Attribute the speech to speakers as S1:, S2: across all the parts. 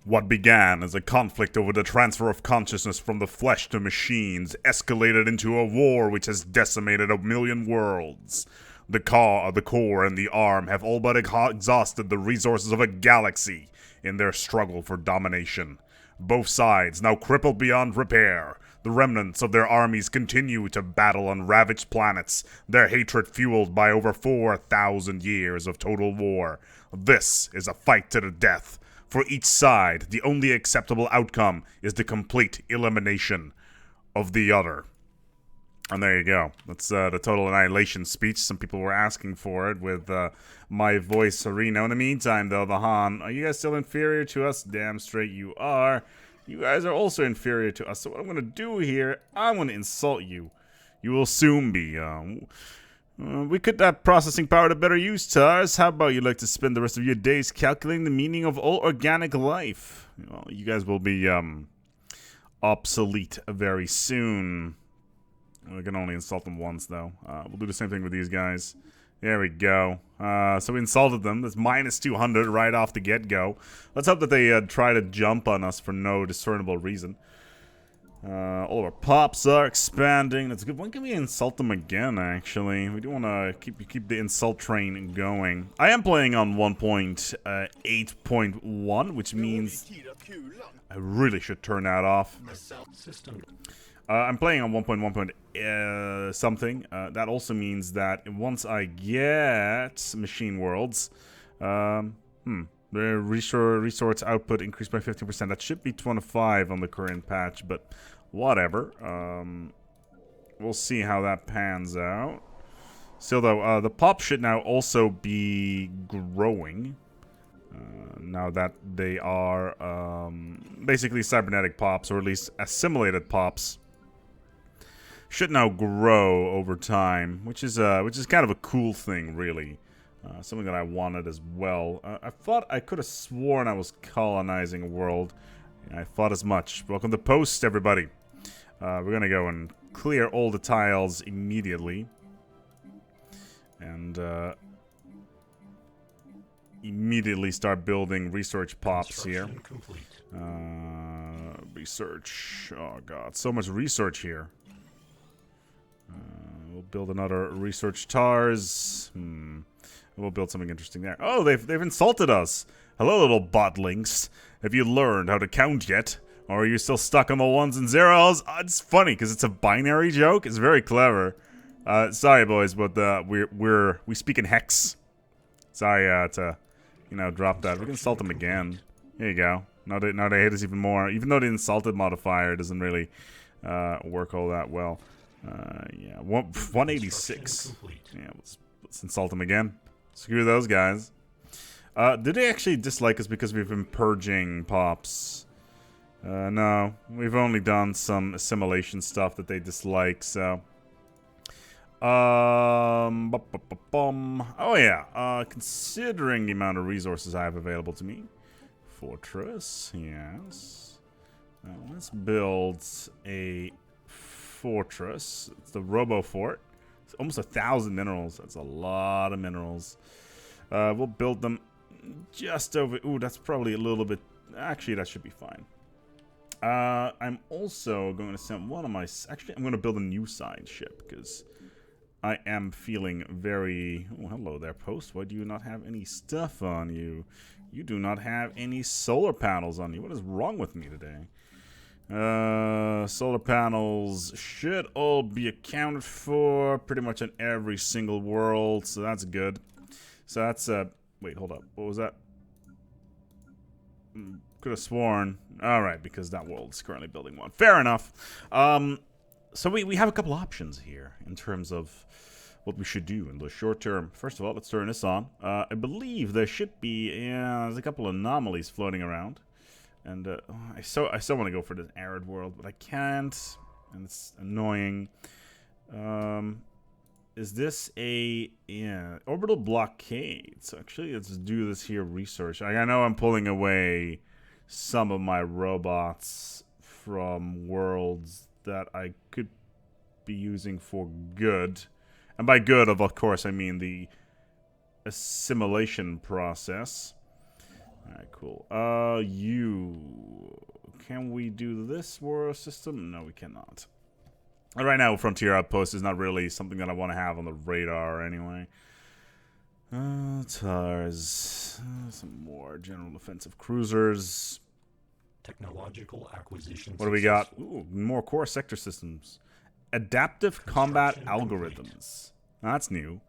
S1: What began as a conflict over the transfer of consciousness from the flesh to machines escalated into a war which has decimated a million worlds. The core, and the arm have all but exhausted the resources of a galaxy in their struggle for domination. Both sides now crippled beyond repair. The remnants of their armies continue to battle on ravaged planets, their hatred fueled by over 4,000 years of total war. This is a fight to the death. For each side, the only acceptable outcome is the complete elimination of the other. And there you go. That's the total annihilation speech. Some people were asking for it with my voice Reno. In the meantime, though, the Han, are you guys still inferior to us? Damn straight you are. You guys are also inferior to us. So what I'm going to do here, I'm going to insult you. You will soon be. We could that processing power to better use, Tars. How about you like to spend the rest of your days calculating the meaning of all organic life? Well, you guys will be obsolete very soon. We can only insult them once, though. We'll do the same thing with these guys. There we go. So we insulted them. That's minus 200 right off the get-go. Let's hope that they try to jump on us for no discernible reason. All of our pops are expanding. That's good. When can we insult them again, actually? We do want to keep the insult train going. I am playing on 1.8.1, which means I really should turn that off. I'm playing on 1.1. Something. That also means that once I get machine worlds, the resource output increased by 15%. That should be 25 on the current patch, but whatever. We'll see how that pans out. Still, though, the pop should now also be growing. Now that they are basically cybernetic pops, or at least assimilated pops, should now grow over time, which is kind of a cool thing, really. Something that I wanted as well. I thought I could have sworn I was colonizing a world. I thought as much. Welcome to Post, everybody. We're gonna go and clear all the tiles immediately. And immediately start building research pops here. Research. Oh god, so much research here. We'll build another research TARS. We'll build something interesting there. Oh, they've insulted us. Hello, little botlings. Have you learned how to count yet? Or are you still stuck on the ones and zeros? It's funny because it's a binary joke. It's very clever. Sorry, boys, but we speak in hex. Sorry to drop that. We can insult them again. Here you go. Now they hate us even more. Even though the insulted modifier doesn't really work all that well. Yeah, 186. Yeah, let's insult them again. Screw those guys. Do they actually dislike us because we've been purging pops? No, we've only done some assimilation stuff that they dislike, so... Oh yeah, considering the amount of resources I have available to me. Fortress, yes. Let's build a fortress. It's the Robo Fort. It's almost 1,000 minerals. That's a lot of minerals. We'll build them just over... Ooh, that's probably a little bit... Actually, that should be fine. I'm also going to send one of my... Actually, I'm going to build a new side ship, because I am feeling very... Oh, hello there, Post. Why do you not have any stuff on you? You do not have any solar panels on you. What is wrong with me today? Solar panels should all be accounted for pretty much on every single world, so that's good. So that's, wait, hold up. What was that? Could have sworn. Alright, because that world is currently building one. Fair enough. So we have a couple options here in terms of what we should do in the short term. First of all, let's turn this on. I believe there should be, there's a couple anomalies floating around. And I so want to go for this arid world, but I can't, and it's annoying. Is this a orbital blockade? So actually, let's do this here. Research. I know I'm pulling away some of my robots from worlds that I could be using for good, and by good, of course, I mean the assimilation process. Alright, cool. Can we do this war system? No, we cannot. Right now, Frontier Outpost is not really something that I want to have on the radar anyway. TARS. Some more general offensive cruisers.
S2: Technological acquisition.
S1: What do we got? Ooh, more core sector systems. Adaptive combat algorithms. That's new.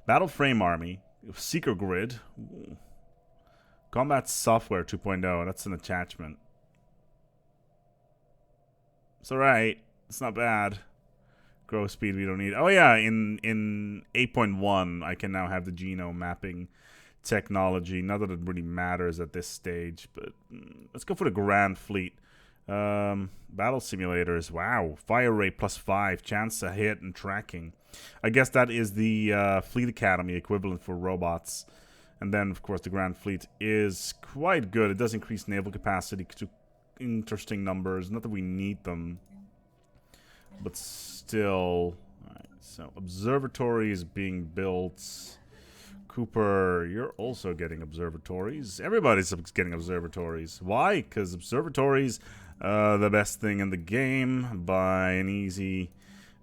S1: Battle frame army. Seeker grid. Ooh. Combat software 2.0. That's an attachment. It's alright. It's not bad. Growth speed we don't need. Oh yeah, in 8.1 I can now have the genome mapping technology. Not that it really matters at this stage, but let's go for the Grand Fleet. Battle simulators. Wow. Fire rate +5. Chance to hit and tracking. I guess that is the Fleet Academy equivalent for robots. And then, of course, the Grand Fleet is quite good. It does increase naval capacity to interesting numbers. Not that we need them. But still. Alright, so, observatory is being built. Cooper, you're also getting observatories. Everybody's getting observatories. Why? Because observatories the best thing in the game by an easy,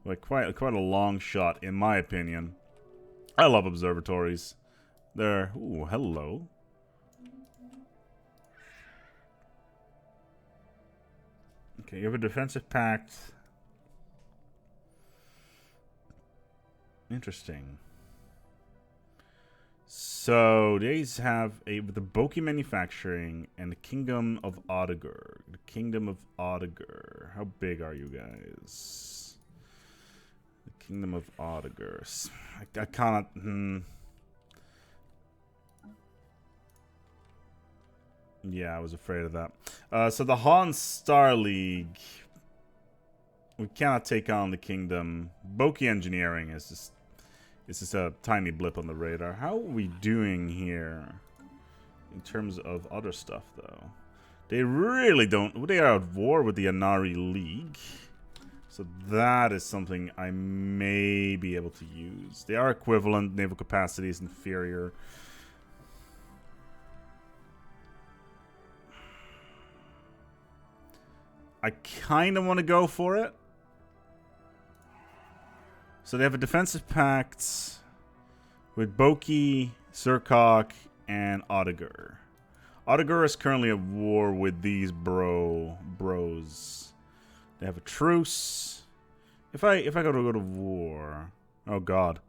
S1: like quite a long shot, in my opinion. I love observatories. They're... Ooh, hello. Okay, you have a defensive pact. Interesting. So, these have the Boki Manufacturing and the Kingdom of Odegar. The Kingdom of Odegar. How big are you guys? The Kingdom of Odegar. I cannot... Yeah, I was afraid of that. So the Han Star League. We cannot take on the Kingdom. Boki Engineering is just... It's just a tiny blip on the radar. How are we doing here? In terms of other stuff, though. They really don't... They are at war with the Anari League. So that is something I may be able to use. They are equivalent. Naval capacity is inferior. I kind of want to go for it. So they have a defensive pact with Boki, Surcock, and Odegar. Odegar is currently at war with these bros. They have a truce. If I go to war, oh god.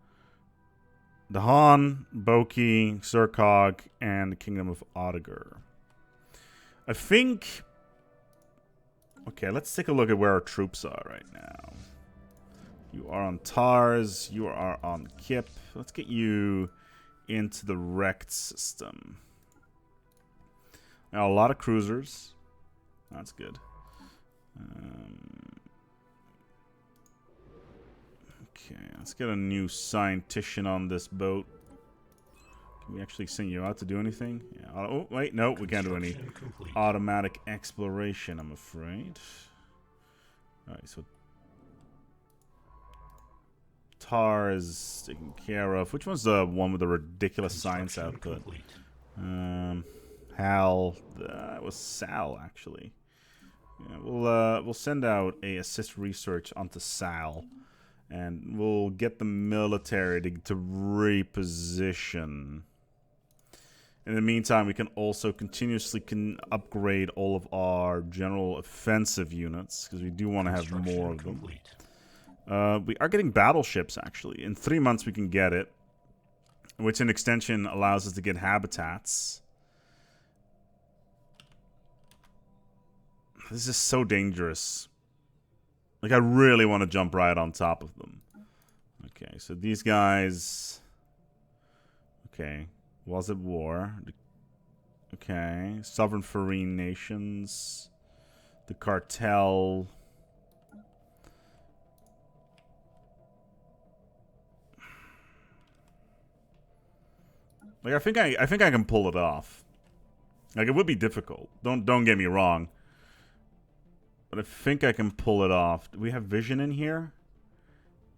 S1: The Han, Boki, Surcock, and the Kingdom of Odegar. I think... Okay, let's take a look at where our troops are right now. You are on TARS. You are on KIP. Let's get you into the wrecked system. Now, a lot of cruisers. That's good. Okay, let's get a new scientician on this boat. Can we actually send you out to do anything? Yeah. Oh, wait, no, we can't do any automatic exploration, I'm afraid. Alright, so Tar is taken care of. Which one's the one with the ridiculous science output? Hal. That was Sal, actually. Yeah, we'll send out a assist research onto Sal, and we'll get the military to reposition. In the meantime, we can also continuously upgrade all of our general offensive units, because we do want to have more of them. We are getting battleships, actually. In 3 months, we can get it, which in extension allows us to get habitats. This is so dangerous. Like, I really want to jump right on top of them. Okay, so these guys... Okay, was it war? Okay, sovereign foreign nations. The cartel... Like, I think I can pull it off. Like, it would be difficult. Don't get me wrong. But I think I can pull it off. Do we have vision in here?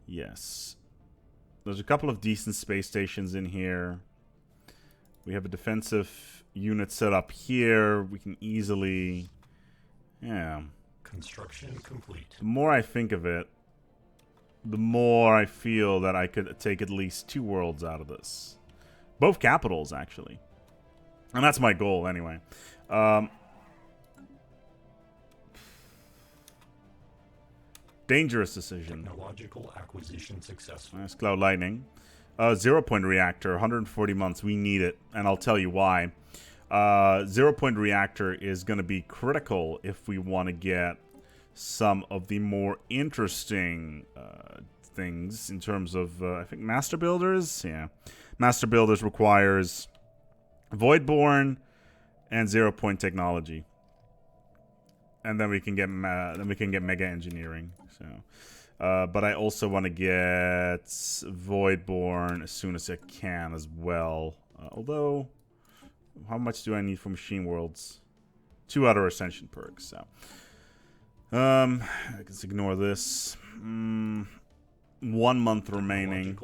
S1: Yes. There's a couple of decent space stations in here. We have a defensive unit set up here. We can easily... Yeah.
S2: Construction complete.
S1: The more I think of it, the more I feel that I could take at least 2 worlds out of this. Both capitals, actually. And that's my goal, anyway. Dangerous decision.
S2: Technological acquisition successful.
S1: Nice Cloud Lightning. 0-point reactor, 140 months. We need it, and I'll tell you why. 0-point reactor is going to be critical if we want to get some of the more interesting things in terms of, I think, Master Builders. Yeah, Master Builders requires Voidborn and 0-point technology, and then we can get Mega Engineering. So, but I also want to get Voidborn as soon as I can as well. Although, how much do I need for Machine Worlds? 2 other Ascension perks. So, I can ignore this. 1 month remaining.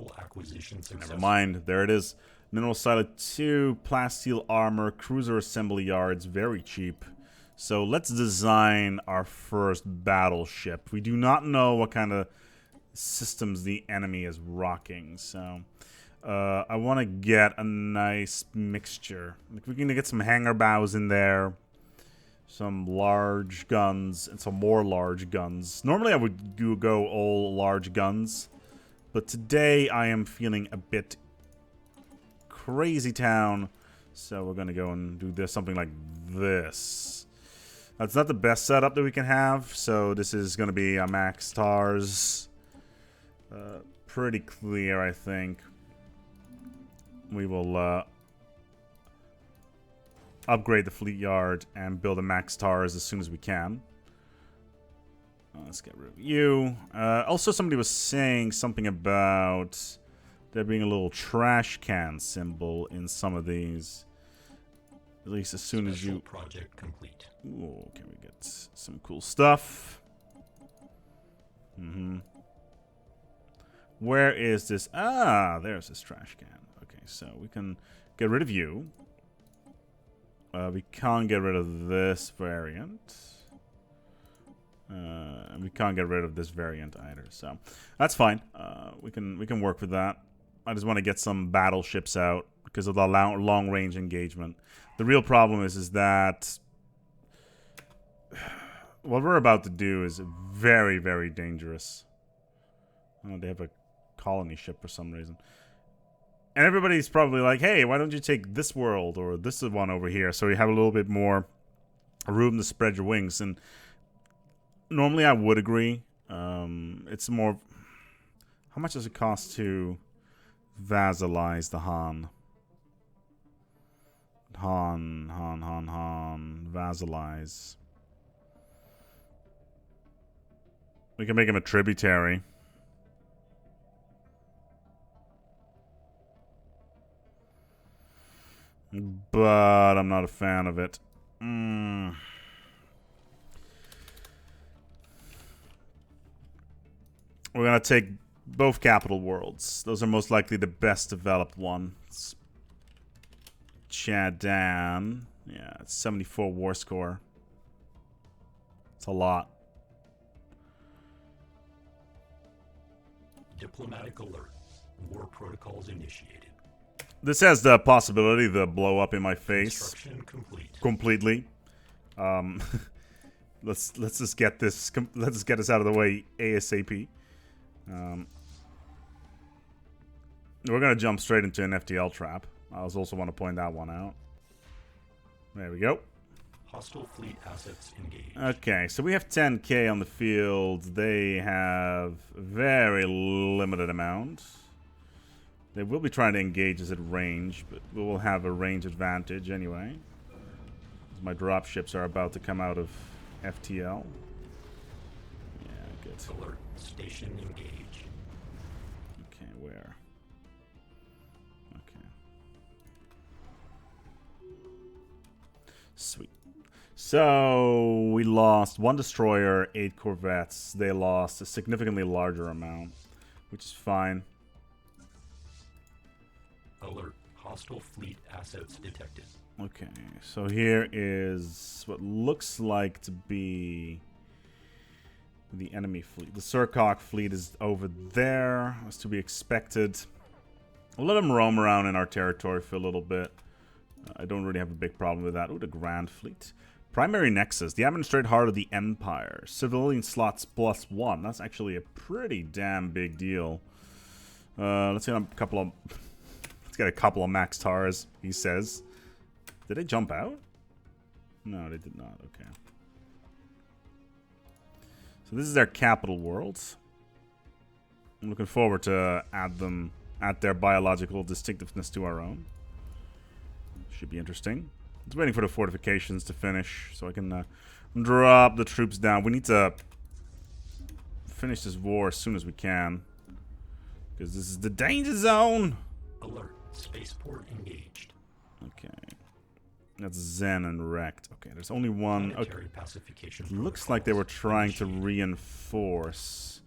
S1: Never mind. There it is. Mineral Silo 2, Plasteel Armor, Cruiser Assembly Yards, very cheap. So let's design our first battleship. We do not know what kind of systems the enemy is rocking, so I want to get a nice mixture. Like, we're going to get some hangar bows in there, some large guns, and some more large guns. Normally I would go all large guns, but today I am feeling a bit crazy town, so we're going to go and do this, something like this. That's not the best setup that we can have, so this is going to be a max stars. Pretty clear, I think. We will upgrade the fleet yard and build a max stars as soon as we can. Let's get rid of you. Also, somebody was saying something about there being a little trash can symbol in some of these. At least as soon as you...
S2: Project complete.
S1: Ooh, can we get some cool stuff? Where is this? Ah, there's this trash can. Okay, so we can get rid of you. We can't get rid of this variant. And we can't get rid of this variant either. So that's fine. We can work with that. I just want to get some battleships out because of the long range engagement. The real problem is that what we're about to do is very, very dangerous. Oh, they have a colony ship for some reason. And everybody's probably like, hey, why don't you take this world or this one over here so you have a little bit more room to spread your wings. And normally I would agree. It's more... How much does it cost to vassalize the Han? Han. Vassalize. We can make him a tributary. But I'm not a fan of it. We're gonna take both capital worlds. Those are most likely the best developed ones. Chadan. Yeah, it's 74 war score. It's a lot.
S2: Diplomatic alert. War protocols initiated.
S1: This has the possibility to blow up in my face.
S2: Construction complete.
S1: Completely. Let's just get this. Let's just get this out of the way ASAP. We're gonna jump straight into an FTL trap. I also want to point that one out. There we go.
S2: Hostile fleet assets engaged.
S1: Okay, so we have 10k on the field. They have very limited amount. They will be trying to engage us at range, but we will have a range advantage anyway. My drop ships are about to come out of FTL. Yeah, good.
S2: Alert. Station engage.
S1: Okay, where? Okay. Sweet. So, we lost 1 destroyer, 8 corvettes. They lost a significantly larger amount, which is fine.
S2: Alert. Hostile fleet assets detected.
S1: Okay, so here is what looks like to be the enemy fleet. The Surcock fleet is over there, as to be expected. I'll let them roam around in our territory for a little bit. I don't really have a big problem with that. Ooh, the Grand Fleet. Primary Nexus, the administrative heart of the Empire. Civilian slots +1. That's actually a pretty damn big deal. Let's get a couple of... let's get a couple of Max Tars, he says. Did they jump out? No, they did not. Okay. So this is their capital world. I'm looking forward to add their biological distinctiveness to our own. Should be interesting. It's waiting for the fortifications to finish so I can drop the troops down. We need to finish this war as soon as we can, because this is the danger zone.
S2: Alert. Spaceport engaged.
S1: Okay. That's Zen and Wrecked. Okay, there's only one. Okay.
S2: Planetary pacification
S1: It looks like they were trying to reinforce.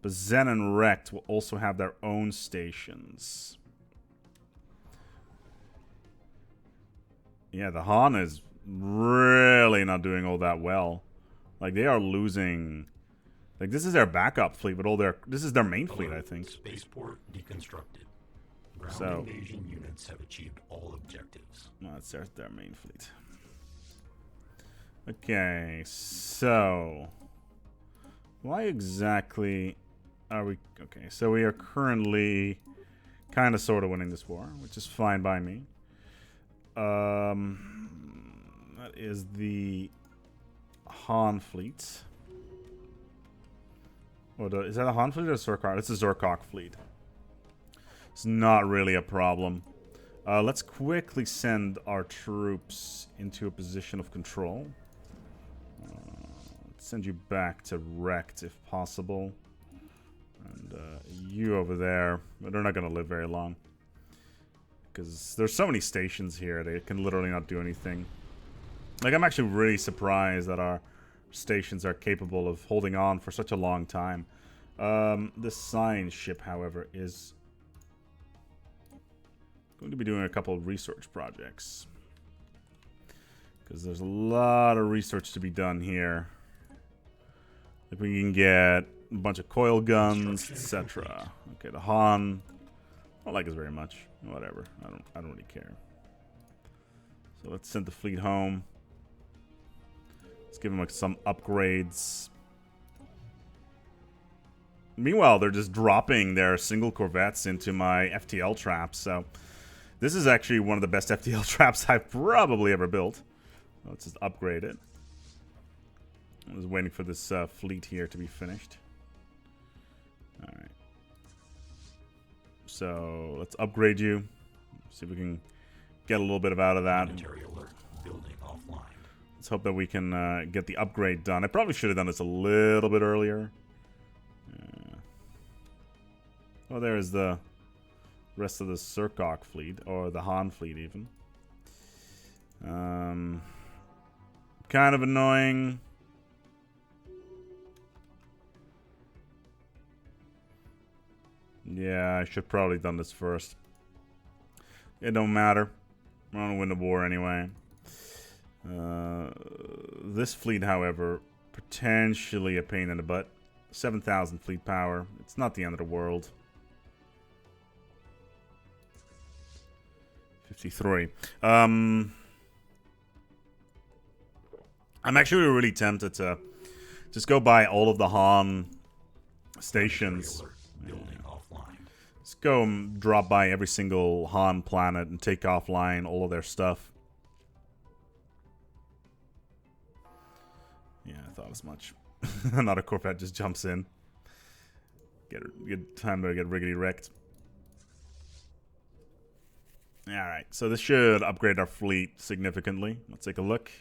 S1: But Zen and Wrecked will also have their own stations. Yeah, the Han is really not doing all that well. Like, they are losing... Like, this is their backup fleet, but all their... This is their main fleet, I think.
S2: Spaceport deconstructed. Ground
S1: So...
S2: invasion units have achieved all objectives.
S1: No, that's their main fleet. Okay, so... Why exactly are we... Okay, so we are currently kind of sort of winning this war, which is fine by me. That is the Han fleet. Or is that a Han fleet or a Zercock? It's a Zercock fleet. It's not really a problem. Let's quickly send our troops into a position of control. Let's send you back to Wrecked if possible. And you over there. But they're not going to live very long. Because there's so many stations here, they can literally not do anything. Like, I'm actually really surprised that our stations are capable of holding on for such a long time. This science ship, however, is going to be doing a couple of research projects. Because there's a lot of research to be done here. Like, we can get a bunch of coil guns, etc. Okay, the Han... I don't like us very much. Whatever. I don't really care. So let's send the fleet home. Let's give them like some upgrades. Meanwhile, they're just dropping their single corvettes into my FTL traps. So this is actually one of the best FTL traps I've probably ever built. Let's just upgrade it. I was waiting for this fleet here to be finished. All right. So let's upgrade you. See if we can get a little bit out of that.
S2: Alert. Building offline.
S1: Let's hope that we can get the upgrade done. I probably should have done this a little bit earlier. Oh, there's the rest of the Surcock fleet, or the Han fleet even. Kind of annoying. Yeah, I should probably done this first. It don't matter. We're gonna win the war anyway. This fleet, however, potentially a pain in the butt. 7,000 fleet power. It's not the end of the world. 53. I'm actually really tempted to just go buy all of the Han stations.
S2: Building offline.
S1: Let's go and drop by every single Han planet and take offline all of their stuff. Yeah, I thought as much. Another Corvette just jumps in. Get time to get riggedy wrecked. Alright, so this should upgrade our fleet significantly. Let's take a look.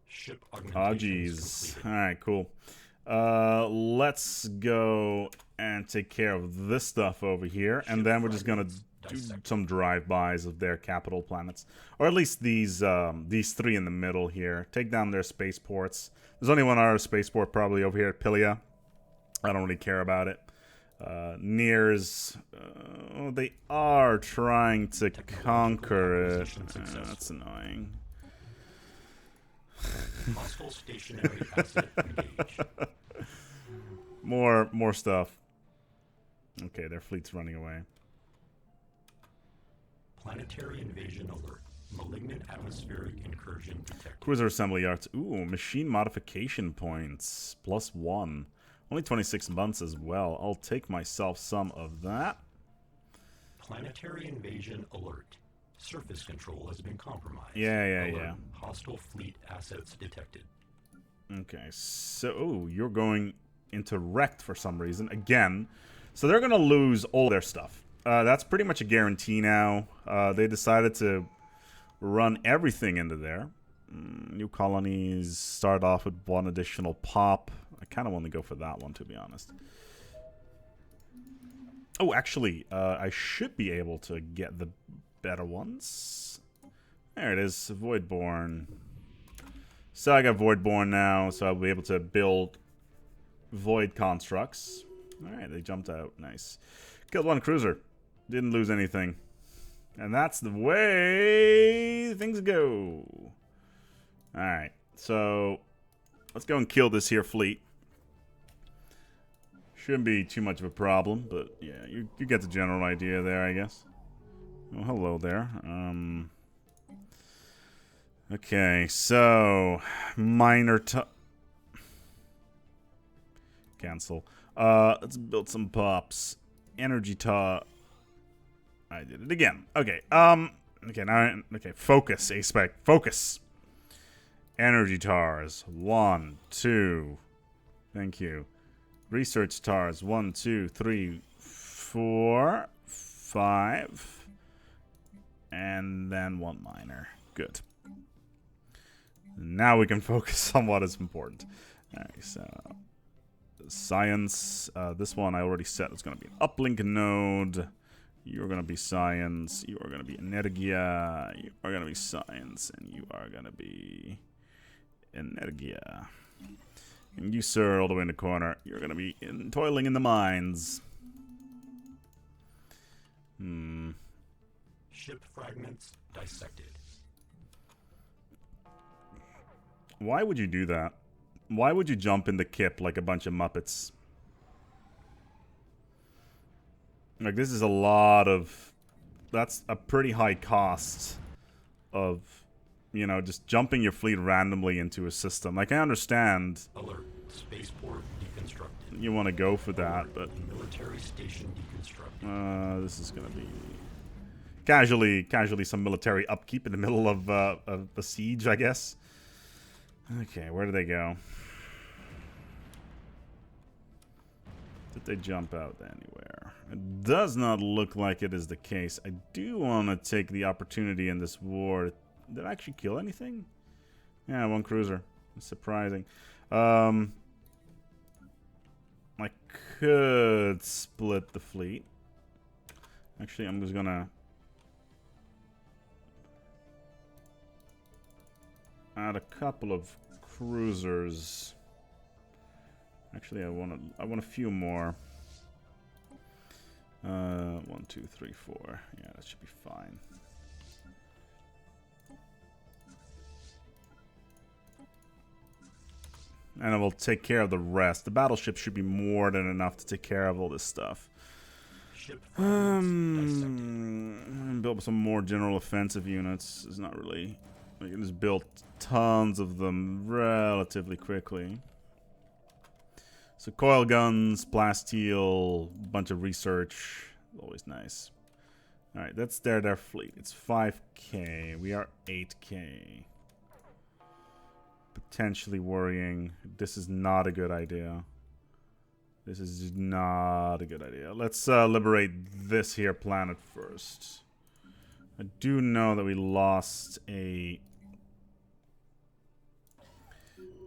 S2: Ship
S1: Oh,
S2: augmentation
S1: jeez. Alright, cool. Let's go and take care of this stuff over here, and then we're just gonna do some drive-bys of their capital planets, or at least these three in the middle here. Take down their spaceports. There's only one other spaceport probably over here at Pilia. I don't really care about it. Nears, they are trying to conquer it.
S2: acquisition successful.
S1: That's annoying.
S2: Hostile stationary asset engaged.
S1: More stuff. Okay, their fleet's running away.
S2: Planetary invasion alert. Malignant atmospheric incursion detected.
S1: Cruiser assembly yards. Ooh, machine modification points. +1. Only 26 months as well. I'll take myself some of that.
S2: Planetary invasion alert. Surface control has been compromised.
S1: Yeah.
S2: Hostile fleet assets detected.
S1: Okay, so you're going into wrecked for some reason again. So they're gonna lose all their stuff. That's pretty much a guarantee now. They decided to run everything into there. New colonies start off with 1 additional pop. I kind of want to go for that one, to be honest. Oh, actually, I should be able to get the better ones. There it is, Voidborn. So I got Voidborn now, so I'll be able to build Void constructs. Alright, they jumped out. Nice. Killed 1 cruiser. Didn't lose anything. And that's the way things go. Alright, so let's go and kill this here fleet. Shouldn't be too much of a problem, but yeah, you get the general idea there, I guess. Oh, hello there. Okay, so minor cancel. Let's build some pops. Energy I did it again. Okay. Okay. Focus, ASpec. Focus. Energy tars. 1, 2. Thank you. Research tars. 1, 2, 3, 4, 5. And then 1 minor. Good. Now we can focus on what is important. Alright, so science. This one I already said it's going to be an uplink node. You're going to be science. You are going to be energia. You are going to be science. And you are going to be energia. And you, sir, all the way in the corner, you're going to be toiling in the mines.
S2: Ship fragments dissected.
S1: Why would you do that? Why would you jump in the kip like a bunch of Muppets? Like, this is a lot of... That's a pretty high cost of, you know, just jumping your fleet randomly into a system. Like, I understand...
S2: Alert. Spaceport deconstructed.
S1: You want to go for that, but...
S2: Military station deconstructed.
S1: This is going to be... Casually some military upkeep in the middle of a siege, I guess. Okay, where do they go? Did they jump out anywhere? It does not look like it is the case. I do want to take the opportunity in this war. Did I actually kill anything? Yeah, 1 cruiser. It's surprising. I could split the fleet. Actually, I'm just gonna add a couple of cruisers. Actually, I want a few more. 1, 2, 3, 4. Yeah, that should be fine. And I will take care of the rest. The battleship should be more than enough to take care of all this stuff.
S2: Ship
S1: Build some more general offensive units. It's not really... I can just build tons of them relatively quickly. So coil guns, plasteel, bunch of research. Always nice. Alright, that's their fleet. It's 5k. We are 8k. Potentially worrying. This is not a good idea. This is not a good idea. Let's liberate this here planet first. I do know that we lost a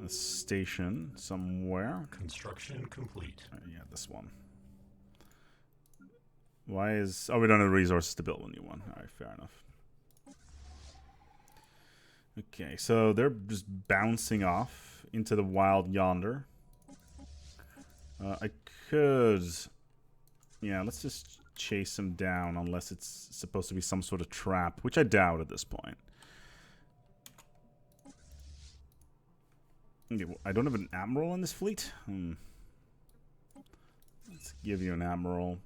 S1: station somewhere.
S2: construction complete.
S1: Yeah, this one. Why is... Oh, we don't have the resources to build a new one. Alright, fair enough. Okay, so they're just bouncing off into the wild yonder. I could Yeah, let's just chase him down unless it's supposed to be some sort of trap, which I doubt at this point. Okay, I don't have an admiral in this fleet? Let's give you an admiral.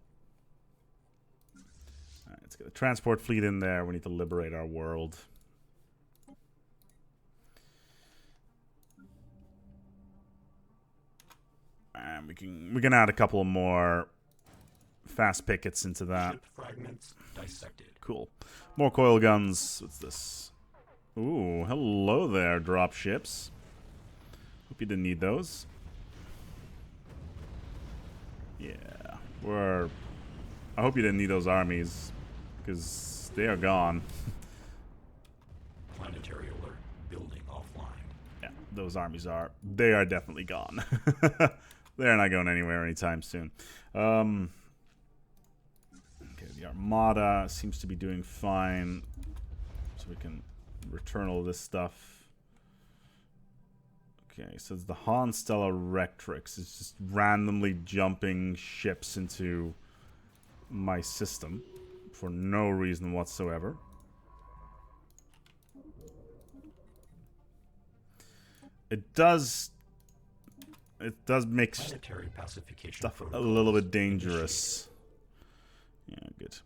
S1: Alright, let's get a transport fleet in there. We need to liberate our world. And we can add a couple more fast pickets into that.
S2: Ship fragments dissected.
S1: Cool. More coil guns. What's this? Ooh, hello there, drop ships. Hope you didn't need those. Yeah, I hope you didn't need those armies, because they are gone.
S2: Planetary alert. Building offline.
S1: Yeah, those armies they are definitely gone. They're not going anywhere anytime soon. Okay, the Armada seems to be doing fine, so we can return all this stuff. Okay, so it's the Han Stellaris. It's just randomly jumping ships into my system for no reason whatsoever. It does make
S2: Planetary pacification
S1: stuff a
S2: protocol
S1: little bit dangerous. Yeah, good.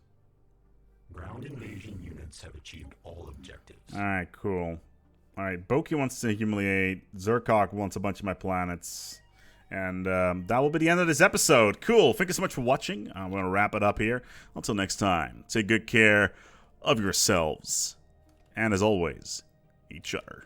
S2: Ground invasion units have achieved all objectives.
S1: Alright, cool. Alright, Boki wants to humiliate. Zerkok wants a bunch of my planets. And that will be the end of this episode. Cool. Thank you so much for watching. I'm going to wrap it up here. Until next time, take good care of yourselves. And as always, each other.